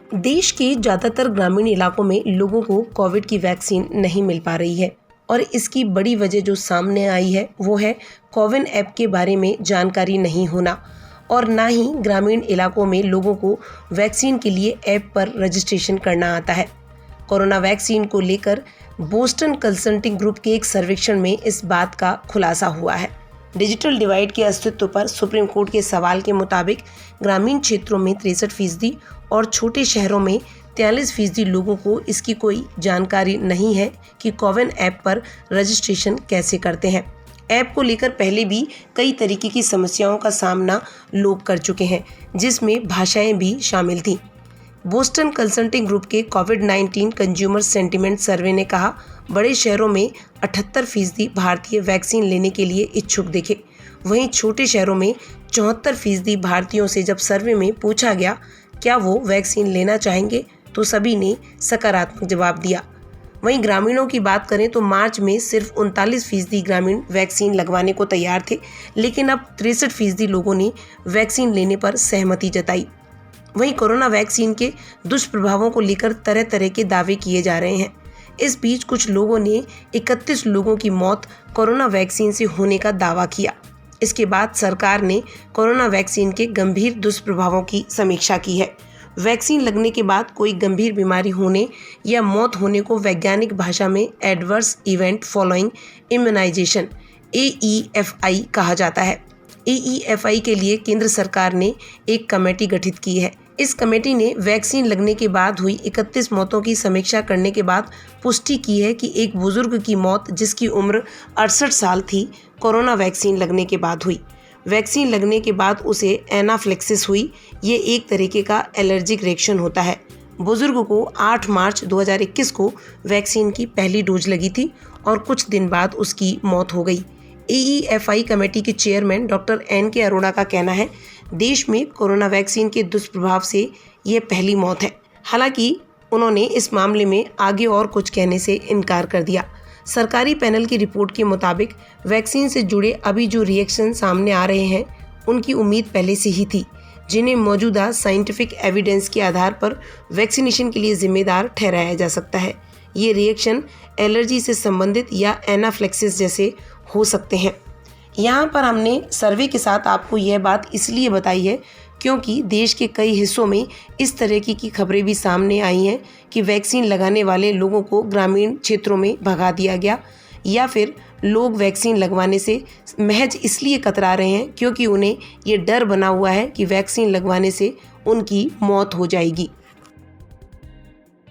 देश के ज़्यादातर ग्रामीण इलाकों में लोगों को कोविड की वैक्सीन नहीं मिल पा रही है और इसकी बड़ी वजह जो सामने आई है वो है कोविन ऐप के बारे में जानकारी नहीं होना और ना ही ग्रामीण इलाकों में लोगों को वैक्सीन के लिए ऐप पर रजिस्ट्रेशन करना आता है। कोरोना वैक्सीन को लेकर बोस्टन कंसल्टिंग ग्रुप के एक सर्वेक्षण में इस बात का खुलासा हुआ है। डिजिटल डिवाइड के अस्तित्व पर सुप्रीम कोर्ट के सवाल के मुताबिक ग्रामीण क्षेत्रों में 63% और छोटे शहरों में 43% लोगों को इसकी कोई जानकारी नहीं है कि कोविन ऐप पर रजिस्ट्रेशन कैसे करते हैं। ऐप को लेकर पहले भी कई तरीके की समस्याओं का सामना लोग कर चुके हैं, जिसमें भाषाएं भी शामिल थीं। बोस्टन कंसल्टिंग ग्रुप के कोविड-19 कंज्यूमर सेंटिमेंट सर्वे ने कहा, बड़े शहरों में 78% भारतीय वैक्सीन लेने के लिए इच्छुक दिखे। वहीं छोटे शहरों में 74% भारतीयों से जब सर्वे में पूछा गया क्या वो वैक्सीन लेना चाहेंगे तो सभी ने सकारात्मक जवाब दिया। वहीं ग्रामीणों की बात करें तो मार्च में सिर्फ 39% ग्रामीण वैक्सीन लगवाने को तैयार थे, लेकिन अब 63% लोगों ने वैक्सीन लेने पर सहमति जताई। वहीं कोरोना वैक्सीन के दुष्प्रभावों को लेकर तरह तरह के दावे किए जा रहे हैं। इस बीच कुछ लोगों ने 31 लोगों की मौत कोरोना वैक्सीन से होने का दावा किया। इसके बाद सरकार ने कोरोना वैक्सीन के गंभीर दुष्प्रभावों की समीक्षा की है। वैक्सीन लगने के बाद कोई गंभीर बीमारी होने या मौत होने को वैज्ञानिक भाषा में adverse event following immunization AEFI कहा जाता है। AEFI के लिए केंद्र सरकार ने एक कमेटी गठित की है। इस कमेटी ने वैक्सीन लगने के बाद हुई 31 मौतों की समीक्षा करने के बाद पुष्टि की है कि एक बुजुर्ग की मौत जिसकी उम्र 68 साल थी, कोरोना वैक्सीन लगने के बाद हुई। वैक्सीन लगने के बाद उसे एनाफ्लेक्सिस हुई। ये एक तरीके का एलर्जिक रिएक्शन होता है। बुजुर्ग को 8 मार्च 2021 को वैक्सीन की पहली डोज लगी थी और कुछ दिन बाद उसकी मौत हो गई। AEFI कमेटी के चेयरमैन डॉक्टर NK अरोड़ा का कहना है, देश में कोरोना वैक्सीन के दुष्प्रभाव से ये पहली मौत है। हालांकि उन्होंने इस मामले में आगे और कुछ कहने से इनकार कर दिया। सरकारी पैनल की रिपोर्ट के मुताबिक वैक्सीन से जुड़े अभी जो रिएक्शन सामने आ रहे हैं उनकी उम्मीद पहले से ही थी, जिन्हें मौजूदा साइंटिफिक एविडेंस के आधार पर वैक्सीनेशन के लिए जिम्मेदार ठहराया जा सकता है। ये रिएक्शन एलर्जी से संबंधित या एनाफ्लेक्सिस जैसे हो सकते हैं। यहाँ पर हमने सर्वे के साथ आपको यह बात इसलिए बताई है क्योंकि देश के कई हिस्सों में इस तरह की खबरें भी सामने आई हैं कि वैक्सीन लगाने वाले लोगों को ग्रामीण क्षेत्रों में भगा दिया गया या फिर लोग वैक्सीन लगवाने से महज इसलिए कतरा रहे हैं क्योंकि उन्हें ये डर बना हुआ है कि वैक्सीन लगवाने से उनकी मौत हो जाएगी।